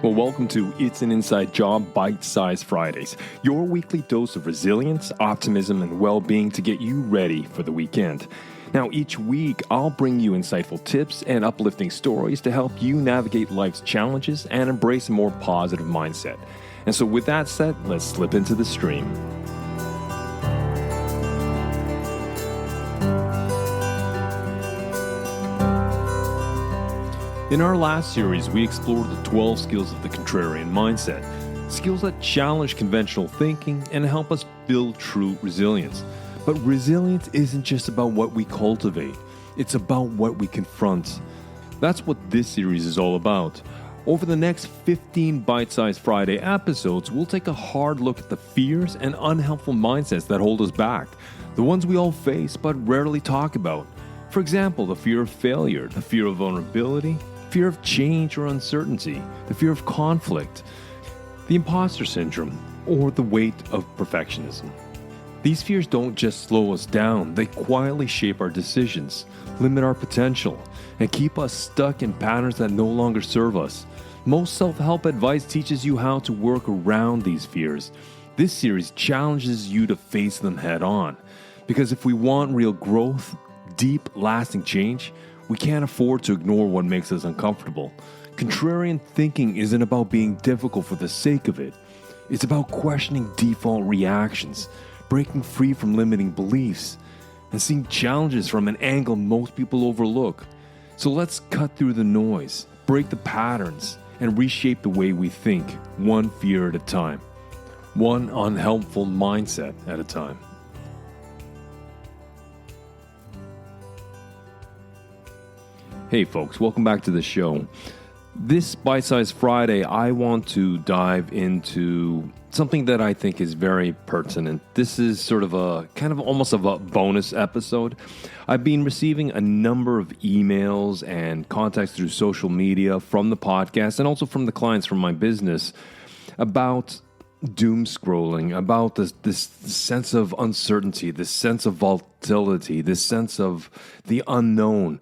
Well, welcome to It's an Inside Job Bite-Sized Fridays, your weekly dose of resilience, optimism, and well-being to get you ready for the weekend. Now, each week, I'll bring you insightful tips and uplifting stories to help you navigate life's challenges and embrace a more positive mindset. And so with that said, let's slip into the stream. In our last series, we explored the 12 skills of the contrarian mindset, skills that challenge conventional thinking and help us build true resilience. But resilience isn't just about what we cultivate, it's about what we confront. That's what this series is all about. Over the next 15 Bite-Sized Friday episodes, we'll take a hard look at the fears and unhelpful mindsets that hold us back, the ones we all face but rarely talk about. For example, the fear of failure, the fear of vulnerability, fear of change or uncertainty, the fear of conflict, the imposter syndrome, or the weight of perfectionism. These fears don't just slow us down, they quietly shape our decisions, limit our potential, and keep us stuck in patterns that no longer serve us. Most self-help advice teaches you how to work around these fears. This series challenges you to face them head on. Because if we want real growth, deep, lasting change, we can't afford to ignore what makes us uncomfortable. Contrarian thinking isn't about being difficult for the sake of it. It's about questioning default reactions, breaking free from limiting beliefs, and seeing challenges from an angle most people overlook. So let's cut through the noise, break the patterns, and reshape the way we think, one fear at a time, one unhelpful mindset at a time. Hey folks, welcome back to the show. This Bite-Sized Friday, I want to dive into something that I think is very pertinent. This is sort of a kind of almost of a bonus episode. I've been receiving a number of emails and contacts through social media from the podcast and also from the clients from my business about doom scrolling, about this sense of uncertainty, this sense of volatility, this sense of the unknown.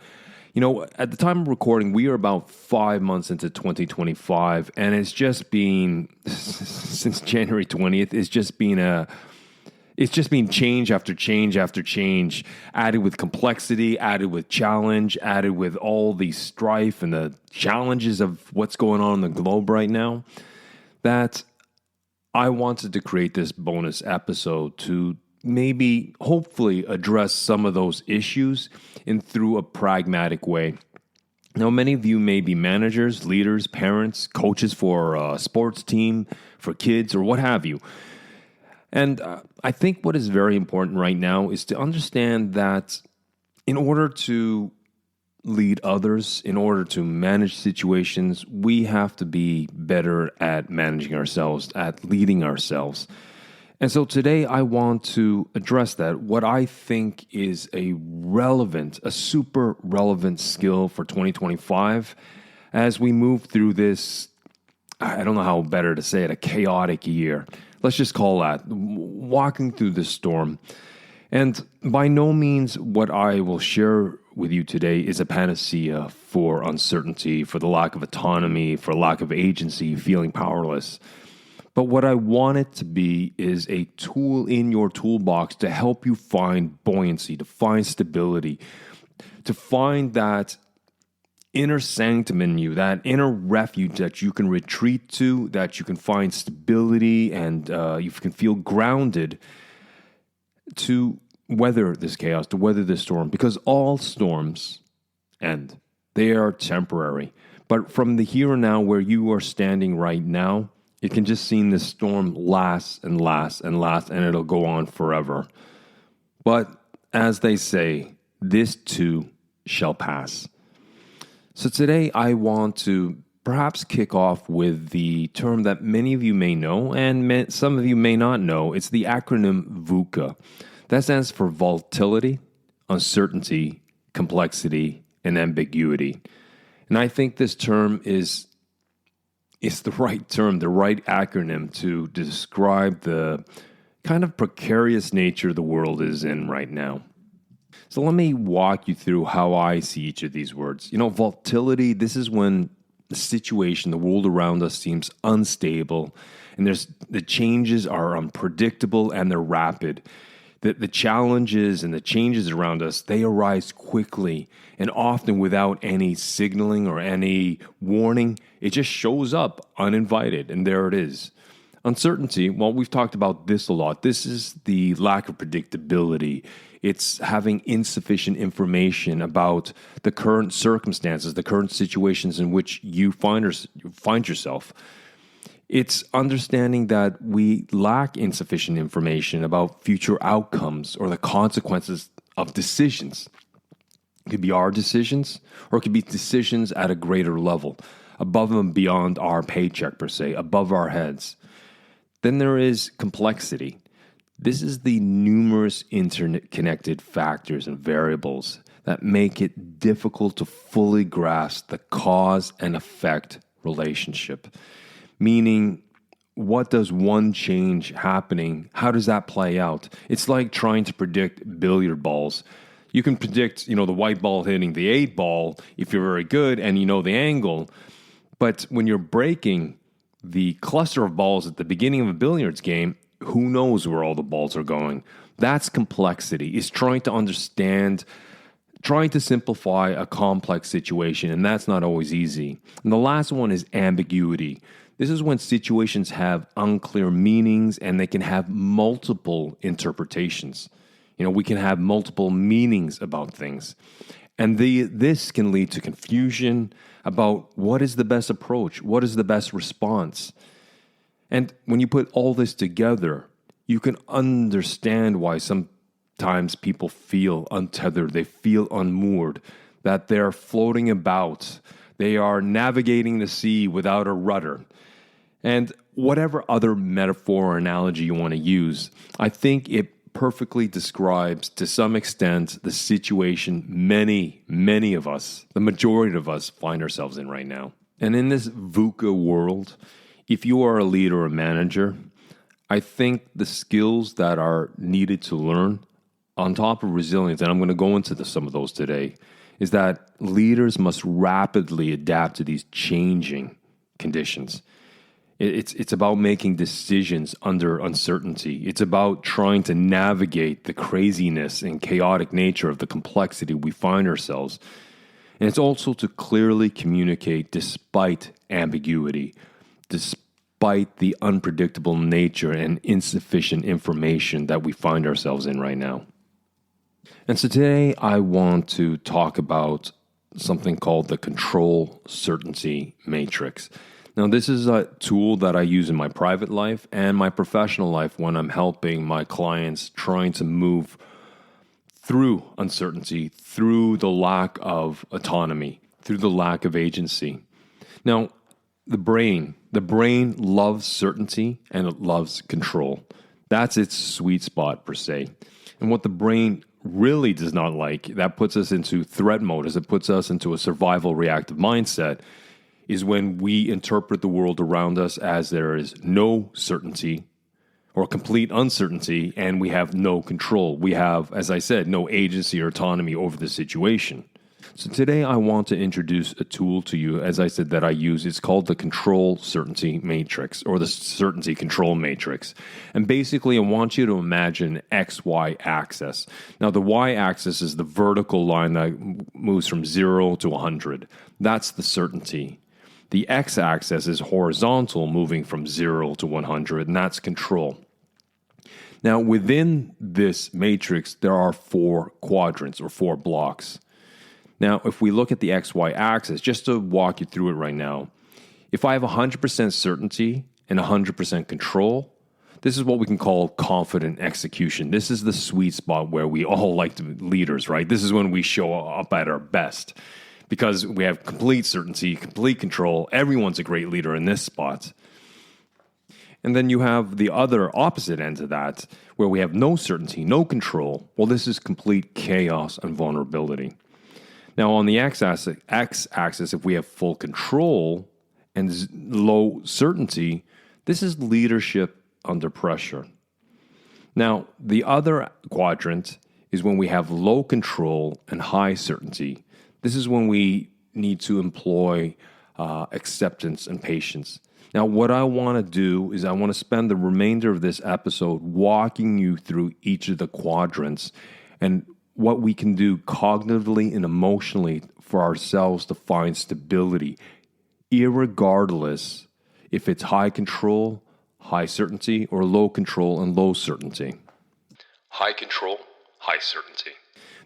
You know, at the time of recording, we are about 5 months into 2025, and it's just been, since January 20th, it's just been change after change after change, added with complexity, added with challenge, added with all the strife and the challenges of what's going on in the globe right now, that I wanted to create this bonus episode to maybe, hopefully, address some of those issues through a pragmatic way. Now, many of you may be managers, leaders, parents, coaches for a sports team, for kids, or what have you. And I think what is very important right now is to understand that in order to lead others, in order to manage situations, we have to be better at managing ourselves, at leading ourselves. And so today I want to address that, what I think is a super relevant skill for 2025 as we move through this, I don't know how better to say it, a chaotic year. Let's just call that, walking through the storm. And by no means what I will share with you today is a panacea for uncertainty, for the lack of autonomy, for lack of agency, feeling powerless. But what I want it to be is a tool in your toolbox to help you find buoyancy, to find stability, to find that inner sanctum in you, that inner refuge that you can retreat to, that you can find stability and you can feel grounded to weather this chaos, to weather this storm. Because all storms end. They are temporary. But from the here and now where you are standing right now, you can just see this storm last and last and last, and it'll go on forever. But as they say, this too shall pass. So today I want to perhaps kick off with the term that many of you may know, and some of you may not know. It's the acronym VUCA. That stands for volatility, uncertainty, complexity, and ambiguity. And I think this term is the right term, the right acronym to describe the kind of precarious nature the world is in right now. So let me walk you through how I see each of these words. You know, volatility, this is when the situation, the world around us seems unstable, and the changes are unpredictable and they're rapid. The challenges and the changes around us, they arise quickly and often without any signaling or any warning. It just shows up uninvited, and there it is. Uncertainty, well, we've talked about this a lot. This is the lack of predictability. It's having insufficient information about the current circumstances, the current situations in which you find yourself. It's understanding that we lack insufficient information about future outcomes or the consequences of decisions. It could be our decisions, or it could be decisions at a greater level, above and beyond our paycheck per se, above our heads. Then there is complexity. This is the numerous interconnected factors and variables that make it difficult to fully grasp the cause and effect relationship. Meaning, what does one change happening? How does that play out? It's like trying to predict billiard balls. You can predict, the white ball hitting the 8 ball if you're very good and you know the angle. But when you're breaking the cluster of balls at the beginning of a billiards game, who knows where all the balls are going? That's complexity. It's trying to understand, trying to simplify a complex situation, and that's not always easy. And the last one is ambiguity. This is when situations have unclear meanings and they can have multiple interpretations. We can have multiple meanings about things. And this can lead to confusion about what is the best approach, what is the best response. And when you put all this together, you can understand why sometimes people feel untethered, they feel unmoored, that they're floating about, they are navigating the sea without a rudder. And whatever other metaphor or analogy you want to use, I think it perfectly describes, to some extent, the situation many of us, the majority of us, find ourselves in right now. And in this VUCA world, if you are a leader or a manager, I think the skills that are needed to learn, on top of resilience, and I'm going to go into some of those today, is that leaders must rapidly adapt to these changing conditions. It's about making decisions under uncertainty. It's about trying to navigate the craziness and chaotic nature of the complexity we find ourselves. And it's also to clearly communicate despite ambiguity, despite the unpredictable nature and insufficient information that we find ourselves in right now. And so today I want to talk about something called the control certainty matrix. Now, this is a tool that I use in my private life and my professional life when I'm helping my clients trying to move through uncertainty, through the lack of autonomy, through the lack of agency. Now, the brain loves certainty and it loves control. That's its sweet spot per se. And what the brain really does not like, that puts us into threat mode, as it puts us into a survival reactive mindset, is when we interpret the world around us as there is no certainty or complete uncertainty, and we have no control. We have, as I said, no agency or autonomy over the situation. So today I want to introduce a tool to you, as I said, that I use. It's called the control certainty matrix, or the certainty control matrix. And basically I want you to imagine XY axis. Now the Y axis is the vertical line that moves from 0 to 100. That's the certainty. The x-axis is horizontal, moving from 0 to 100, and that's control. Now, within this matrix, there are 4 quadrants, or 4 blocks. Now, if we look at the xy axis, just to walk you through it right now, if I have 100% certainty and 100% control, this is what we can call confident execution. This is the sweet spot where we all like to be leaders, right? This is when we show up at our best. Because we have complete certainty, complete control. Everyone's a great leader in this spot. And then you have the other opposite end of that, where we have no certainty, no control. Well, this is complete chaos and vulnerability. Now, on the x-axis, if we have full control and low certainty, this is leadership under pressure. Now, the other quadrant is when we have low control and high certainty. This is when we need to employ acceptance, and patience. Now, what I want to do is I want to spend the remainder of this episode walking you through each of the quadrants and what we can do cognitively and emotionally for ourselves to find stability, irregardless if it's high control, high certainty, or low control and low certainty. High control, high certainty.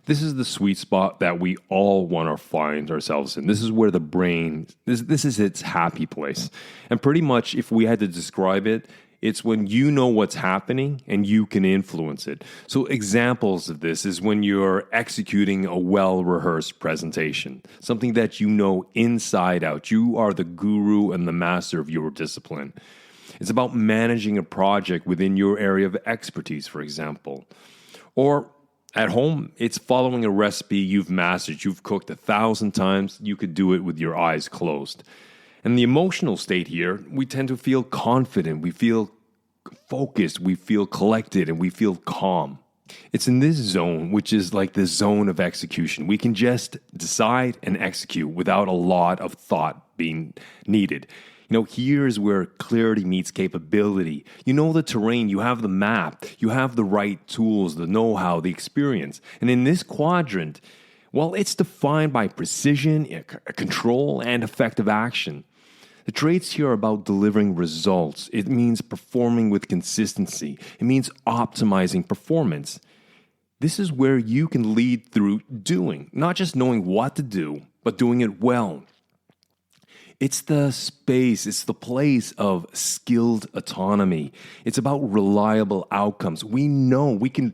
This is the sweet spot that we all want to find ourselves in. This is where the brain, this is its happy place. And pretty much, if we had to describe it, it's when you know what's happening and you can influence it. So examples of this is when you're executing a well-rehearsed presentation, something that you know inside out. You are the guru and the master of your discipline. It's about managing a project within your area of expertise, for example. Or at home, it's following a recipe you've mastered. You've cooked 1,000 times. You could do it with your eyes closed. And the emotional state here, we tend to feel confident. We feel focused. We feel collected. And we feel calm. It's in this zone, which is like the zone of execution. We can just decide and execute without a lot of thought being needed. Here's where clarity meets capability. You know the terrain, you have the map, you have the right tools, the know-how, the experience. And in this quadrant, well, it's defined by precision, control, and effective action. The traits here are about delivering results. It means performing with consistency. It means optimizing performance. This is where you can lead through doing, not just knowing what to do, but doing it well. It's the space, it's the place of skilled autonomy. It's about reliable outcomes. We know we can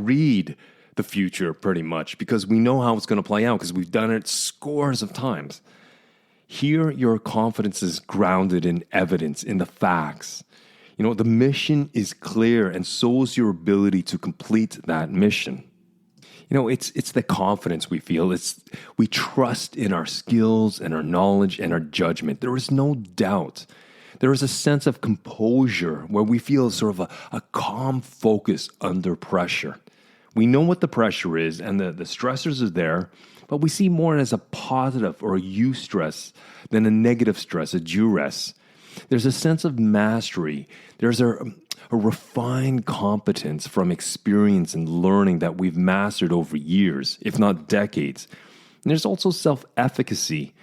read the future pretty much because we know how it's going to play out because we've done it scores of times. Here, your confidence is grounded in evidence, in the facts. The mission is clear, and so is your ability to complete that mission. It's the confidence we feel. We trust in our skills and our knowledge and our judgment. There is no doubt. There is a sense of composure where we feel sort of a calm focus under pressure. We know what the pressure is and the stressors are there, but we see more as a positive or a eustress than a negative stress, a duress. There's a sense of mastery. There's a refined competence from experience and learning that we've mastered over years, if not decades. And there's also self-efficacy.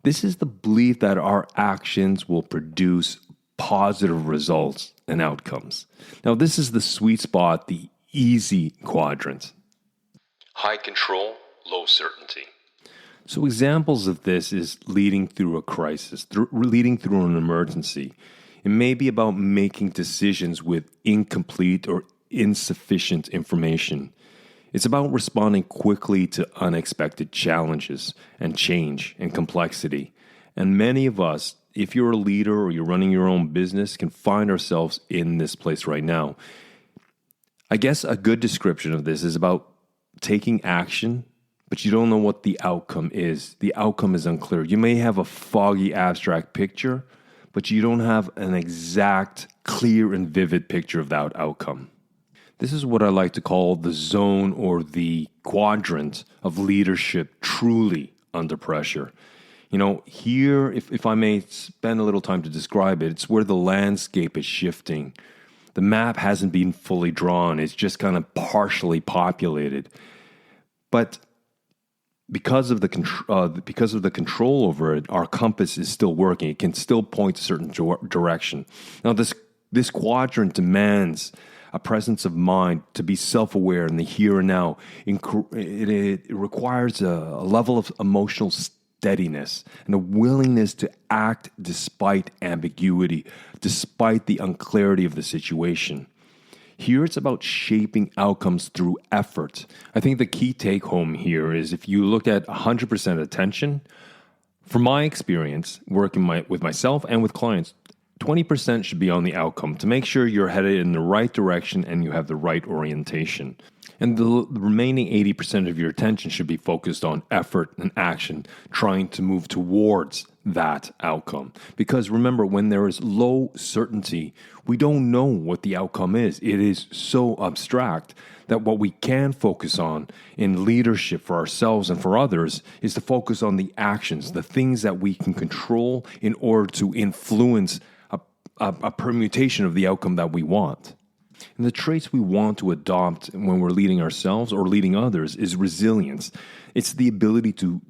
This is the belief that our actions will produce positive results and outcomes. Now, this is the sweet spot, the easy quadrant. High control, low certainty. So examples of this is leading through a crisis, leading through an emergency. It may be about making decisions with incomplete or insufficient information. It's about responding quickly to unexpected challenges and change and complexity. And many of us, if you're a leader or you're running your own business, can find ourselves in this place right now. I guess a good description of this is about taking action, but you don't know what the outcome is. The outcome is unclear. You may have a foggy, abstract picture, but you don't have an exact, clear, and vivid picture of that outcome. This is what I like to call the zone or the quadrant of leadership truly under pressure. Here, if I may spend a little time to describe it, it's where the landscape is shifting. The map hasn't been fully drawn. It's just kind of partially populated. But because of the control over it, our compass is still working. It can still point a certain direction. Now, this quadrant demands a presence of mind to be self-aware in the here and now. It requires a level of emotional steadiness and a willingness to act despite ambiguity, despite the unclarity of the situation. Here it's about shaping outcomes through effort. I think the key take home here is if you look at 100% attention, from my experience working with myself and with clients, 20% should be on the outcome to make sure you're headed in the right direction and you have the right orientation. And the remaining 80% of your attention should be focused on effort and action, trying to move towards that outcome. Because remember, when there is low certainty, we don't know what the outcome is. It is so abstract that what we can focus on in leadership for ourselves and for others is to focus on the actions, the things that we can control in order to influence a permutation of the outcome that we want. And the traits we want to adopt when we're leading ourselves or leading others is resilience. It's the ability to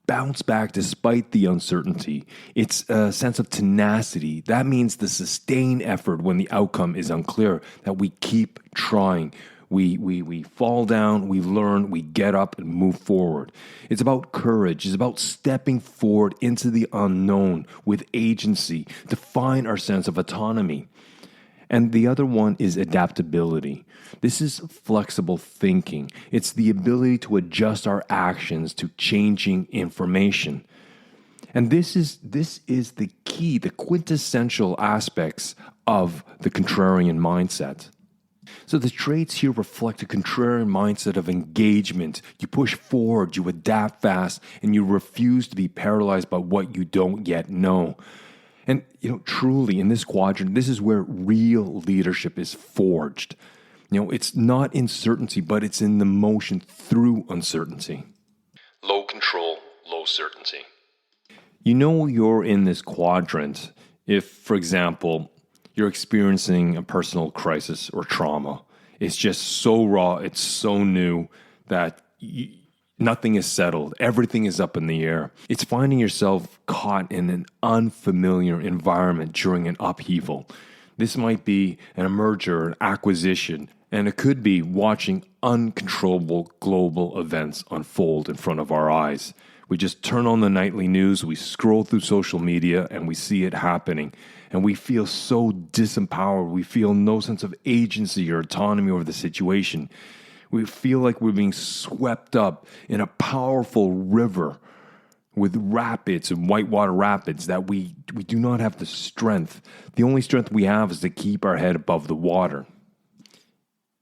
bounce back despite the uncertainty. It's a sense of tenacity. That means the sustained effort when the outcome is unclear, that we keep trying. We fall down, we learn, we get up and move forward. It's about courage. It's about stepping forward into the unknown with agency to find our sense of autonomy. And the other one is adaptability. This is flexible thinking. It's the ability to adjust our actions to changing information. And this is the key, the quintessential aspects of the contrarian mindset. So the traits here reflect a contrarian mindset of engagement. You push forward, you adapt fast, and you refuse to be paralyzed by what you don't yet know. And, truly in this quadrant, this is where real leadership is forged. It's not in certainty, but it's in the motion through uncertainty. Low control, low certainty. You're in this quadrant if, for example, you're experiencing a personal crisis or trauma. It's just so raw, it's so new that nothing is settled. Everything is up in the air. It's finding yourself caught in an unfamiliar environment during an upheaval. This might be an merger, an acquisition, and it could be watching uncontrollable global events unfold in front of our eyes. We just turn on the nightly news, we scroll through social media, and we see it happening. And we feel so disempowered. We feel no sense of agency or autonomy over the situation. We feel like we're being swept up in a powerful river with rapids and whitewater rapids that we do not have the strength. The only strength we have is to keep our head above the water.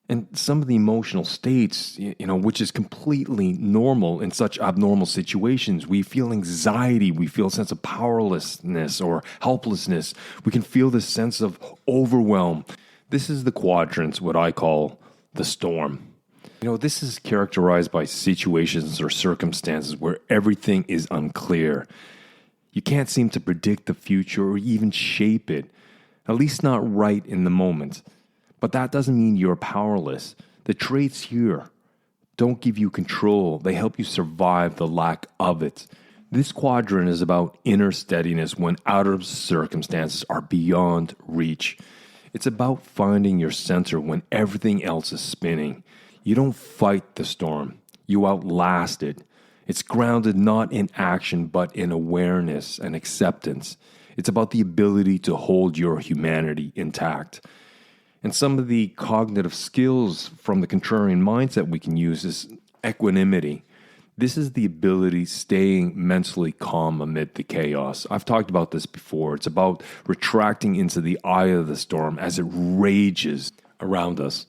And some of the emotional states, which is completely normal in such abnormal situations, we feel anxiety, we feel a sense of powerlessness or helplessness. We can feel this sense of overwhelm. This is the quadrants, what I call the storm. This is characterized by situations or circumstances where everything is unclear. You can't seem to predict the future or even shape it, at least not right in the moment. But that doesn't mean you're powerless. The traits here don't give you control. They help you survive the lack of it. This quadrant is about inner steadiness when outer circumstances are beyond reach. It's about finding your center when everything else is spinning. You don't fight the storm. You outlast it. It's grounded not in action, but in awareness and acceptance. It's about the ability to hold your humanity intact. And some of the cognitive skills from the contrarian mindset we can use is equanimity. This is the ability staying mentally calm amid the chaos. I've talked about this before. It's about retracting into the eye of the storm as it rages around us.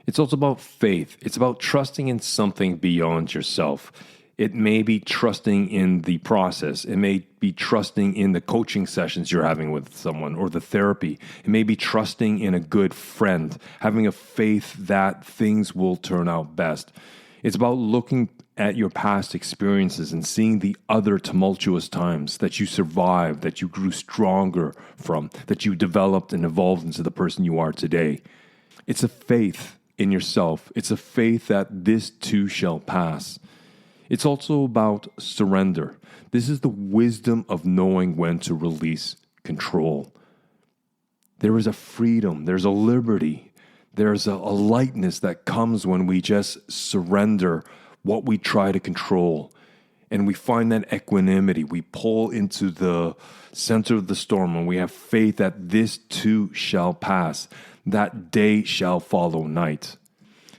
It's also about faith. It's about trusting in something beyond yourself. It may be trusting in the process. It may be trusting in the coaching sessions you're having with someone or the therapy. It may be trusting in a good friend, having a faith that things will turn out best. It's about looking at your past experiences and seeing the other tumultuous times that you survived, that you grew stronger from, that you developed and evolved into the person you are today. It's a faith in yourself. It's a faith that this too shall pass. It's also about surrender. This is the wisdom of knowing when to release control. There is a freedom, there's a liberty, there's a lightness that comes when we just surrender what we try to control. And we find that equanimity. We pull into the center of the storm and we have faith that this too shall pass. That day shall follow night.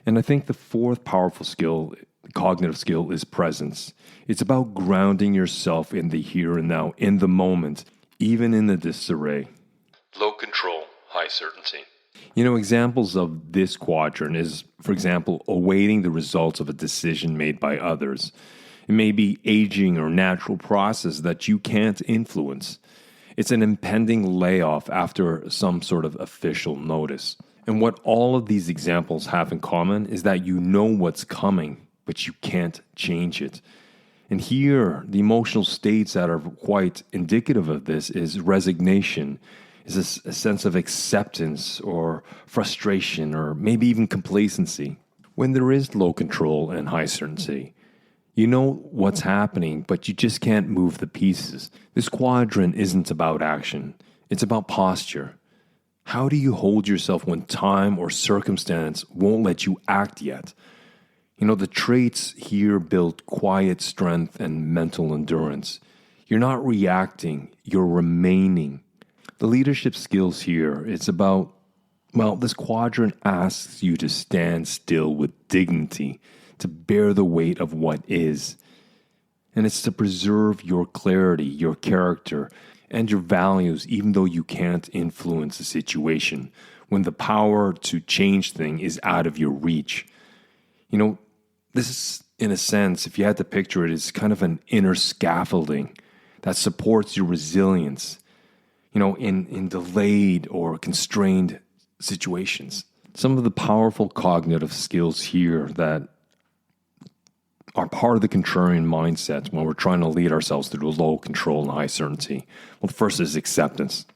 And I think the fourth powerful skill, cognitive skill, is presence. It's about grounding yourself in the here and now, in the moment, even in the disarray. Low control, high certainty. Examples of this quadrant is, for example, awaiting the results of a decision made by others. It may be aging or natural process that you can't influence. It's an impending layoff after some sort of official notice. And what all of these examples have in common is that you know what's coming, but you can't change it. And here, the emotional states that are quite indicative of this is resignation, is a sense of acceptance or frustration or maybe even complacency. When there is low control and high certainty, you know what's happening, but you just can't move the pieces. This quadrant isn't about action. It's about posture. How do you hold yourself when time or circumstance won't let you act yet? The traits here build quiet strength and mental endurance. You're not reacting, you're remaining. The leadership skills here, it's about, this quadrant asks you to stand still with dignity, to bear the weight of what is. And it's to preserve your clarity, your character, and your values, even though you can't influence the situation, when the power to change things is out of your reach. This is, in a sense, if you had to picture it, is kind of an inner scaffolding that supports your resilience, in delayed or constrained situations. Some of the powerful cognitive skills here that are part of the contrarian mindset when we're trying to lead ourselves through low control and high certainty. Well, the first is acceptance.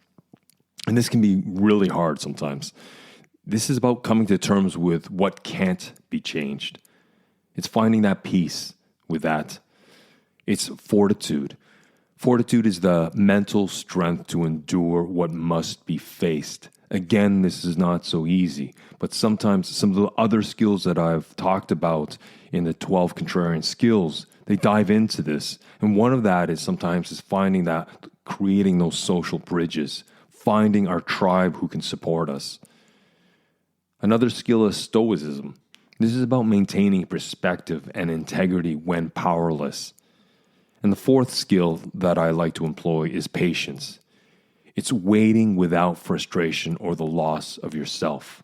And this can be really hard sometimes. This is about coming to terms with what can't be changed. It's finding that peace with that. It's fortitude. Fortitude is the mental strength to endure what must be faced. Again, this is not so easy, but sometimes some of the other skills that I've talked about in the 12 contrarian skills, they dive into this. And one of that is finding that, creating those social bridges, finding our tribe who can support us. Another skill is stoicism. This is about maintaining perspective and integrity when powerless. And the fourth skill that I like to employ is patience. It's waiting without frustration or the loss of yourself.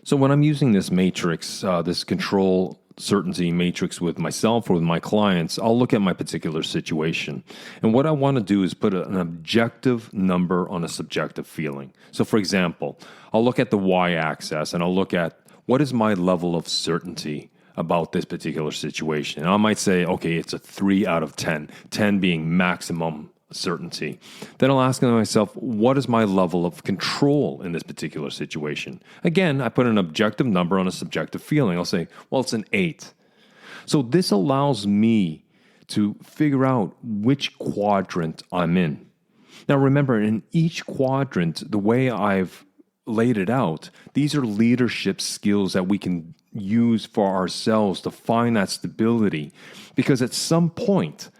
So when I'm using this matrix, this control certainty matrix with myself or with my clients, I'll look at my particular situation. And what I want to do is put an objective number on a subjective feeling. So for example, I'll look at the y-axis and I'll look at what is my level of certainty about this particular situation. And I might say, okay, it's a 3 out of 10, 10 being maximum certainty. Then I'll ask myself, what is my level of control in this particular situation? Again, I put an objective number on a subjective feeling. I'll say, well, it's an 8. So this allows me to figure out which quadrant I'm in. Now remember, in each quadrant, the way I've laid it out, these are leadership skills that we can use for ourselves to find that stability. Because at some point,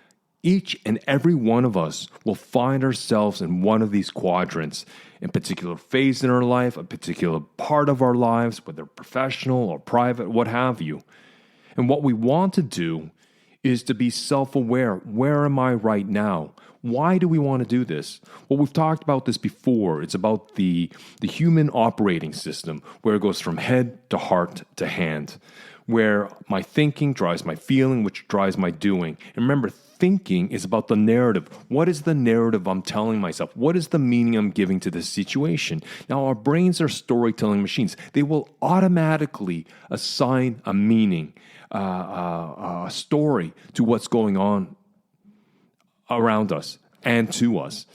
each and every one of us will find ourselves in one of these quadrants, in a particular phase in our life, a particular part of our lives, whether professional or private, what have you. And what we want to do is to be self-aware. Where am I right now? Why do we want to do this? Well, we've talked about this before. It's about the human operating system, where it goes from head to heart to hand, where my thinking drives my feeling, which drives my doing. And remember, thinking is about the narrative. What is the narrative I'm telling myself? What is the meaning I'm giving to this situation? Now, our brains are storytelling machines. They will automatically assign a meaning, a story to what's going on around us and to us.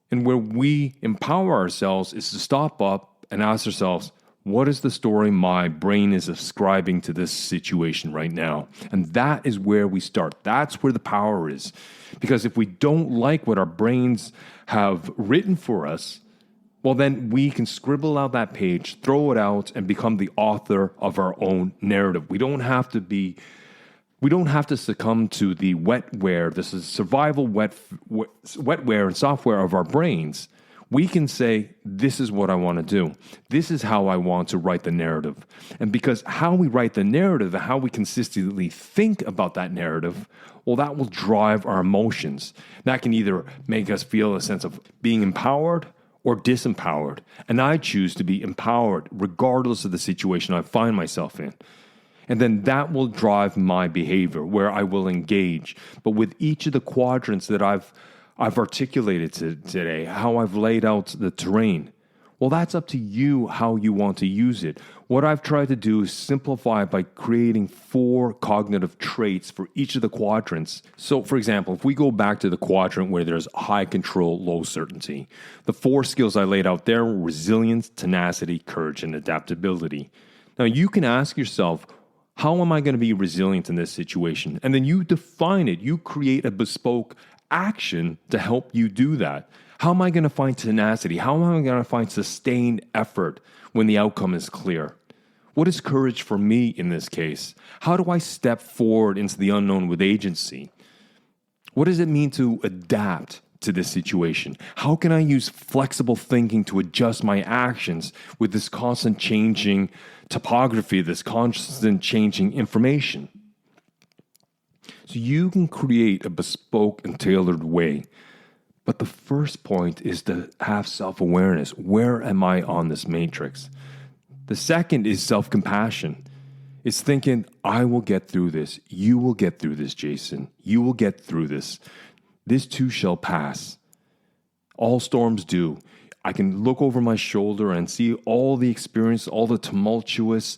And where we empower ourselves is to stop up and ask ourselves, what is the story my brain is ascribing to this situation right now? And that is where we start. That's where the power is. Because if we don't like what our brains have written for us, well, then we can scribble out that page, throw it out, and become the author of our own narrative. We don't have to succumb to the wetware. This is survival wetware and software of our brains. We can say, this is what I want to do. This is how I want to write the narrative. And because how we write the narrative and how we consistently think about that narrative, well, that will drive our emotions. That can either make us feel a sense of being empowered or disempowered. And I choose to be empowered regardless of the situation I find myself in. And then that will drive my behavior where I will engage. But with each of the quadrants that I've articulated today, how I've laid out the terrain, well, that's up to you how you want to use it. What I've tried to do is simplify by creating 4 cognitive traits for each of the quadrants. So, for example, if we go back to the quadrant where there's high control, low certainty, the 4 skills I laid out there were resilience, tenacity, courage, and adaptability. Now, you can ask yourself, how am I going to be resilient in this situation? And then you define it. You create a bespoke action to help you do that. How am I going to find tenacity? How am I going to find sustained effort when the outcome is clear? What is courage for me in this case? How do I step forward into the unknown with agency? What does it mean to adapt to this situation? How can I use flexible thinking to adjust my actions with this constant changing topography, this constant changing information? So you can create a bespoke and tailored way. But the first point is to have self-awareness. Where am I on this matrix? The second is self-compassion. It's thinking, I will get through this. You will get through this, Jason. You will get through this. This too shall pass. All storms do. I can look over my shoulder and see all the experience, all the tumultuous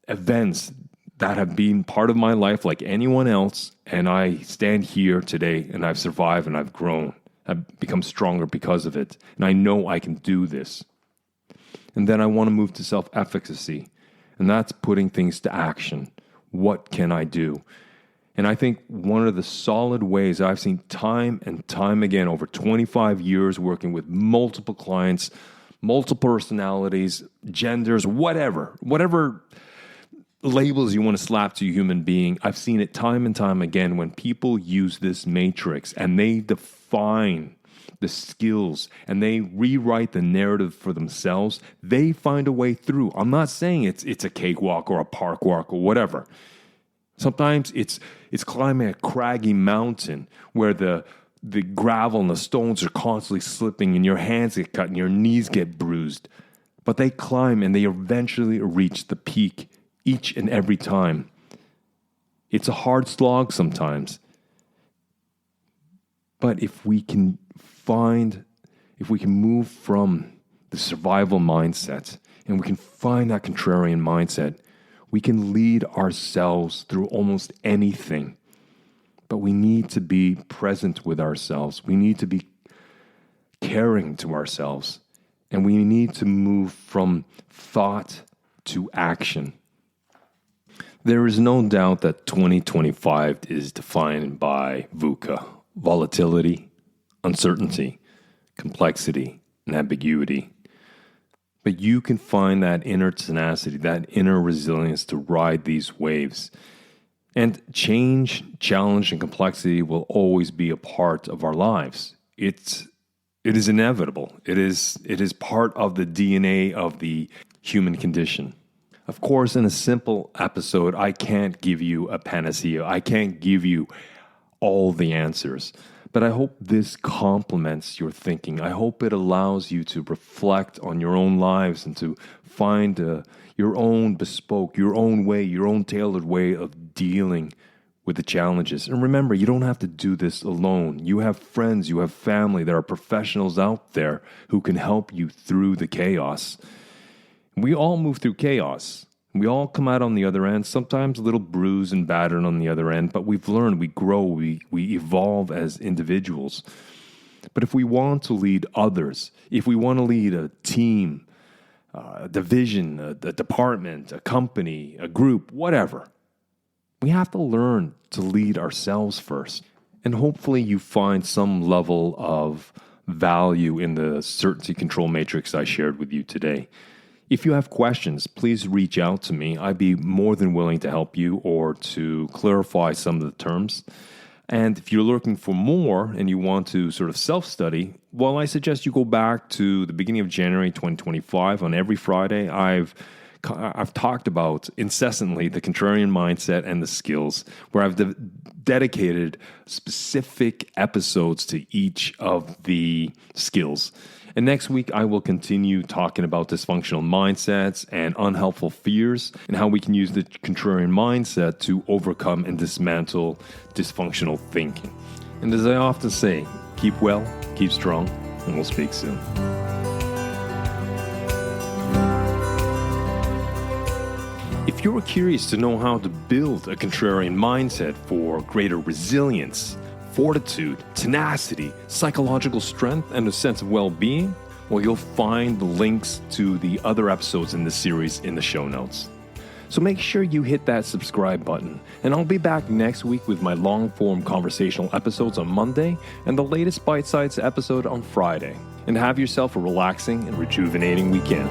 events that have been part of my life like anyone else. And I stand here today and I've survived and I've grown. I've become stronger because of it. And I know I can do this. And then I want to move to self-efficacy. And that's putting things to action. What can I do? And I think one of the solid ways I've seen time and time again over 25 years working with multiple clients, multiple personalities, genders, whatever labels you want to slap to a human being, I've seen it time and time again when people use this matrix and they define the skills and they rewrite the narrative for themselves, they find a way through. I'm not saying it's a cakewalk or a park walk or whatever. Sometimes it's climbing a craggy mountain where the gravel and the stones are constantly slipping and your hands get cut and your knees get bruised. But they climb and they eventually reach the peak each and every time. It's a hard slog sometimes. But if we can move from the survival mindset and we can find that contrarian mindset, we can lead ourselves through almost anything. But we need to be present with ourselves. We need to be caring to ourselves. And we need to move from thought to action. There is no doubt that 2025 is defined by VUCA: volatility, uncertainty, complexity, and ambiguity. But you can find that inner tenacity, that inner resilience to ride these waves. And change, challenge, and complexity will always be a part of our lives. It is inevitable. It is part of the DNA of the human condition. Of course, in a simple episode, I can't give you a panacea. I can't give you all the answers. But I hope this complements your thinking. I hope it allows you to reflect on your own lives and to find your own bespoke, your own way, your own tailored way of dealing with the challenges. And remember, you don't have to do this alone. You have friends, you have family. There are professionals out there who can help you through the chaos. We all move through chaos. We all come out on the other end, sometimes a little bruised and battered on the other end, but we've learned, we grow, we evolve as individuals. But if we want to lead others, if we want to lead a team, a division, a department, a company, a group, whatever, we have to learn to lead ourselves first. And hopefully you find some level of value in the certainty control matrix I shared with you today. If you have questions, please reach out to me. I'd be more than willing to help you or to clarify some of the terms. And if you're looking for more and you want to sort of self-study, well, I suggest you go back to the beginning of January 2025. On every Friday, I've talked about incessantly the contrarian mindset and the skills, where I've dedicated specific episodes to each of the skills. And next week, I will continue talking about dysfunctional mindsets and unhelpful fears and how we can use the contrarian mindset to overcome and dismantle dysfunctional thinking. And as I often say, keep well, keep strong, and we'll speak soon. If you're curious to know how to build a contrarian mindset for greater resilience, fortitude, tenacity, psychological strength, and a sense of well-being, well, you'll find the links to the other episodes in this series in the show notes. So make sure you hit that subscribe button, and I'll be back next week with my long-form conversational episodes on Monday and the latest bite-sized episode on Friday. And have yourself a relaxing and rejuvenating weekend.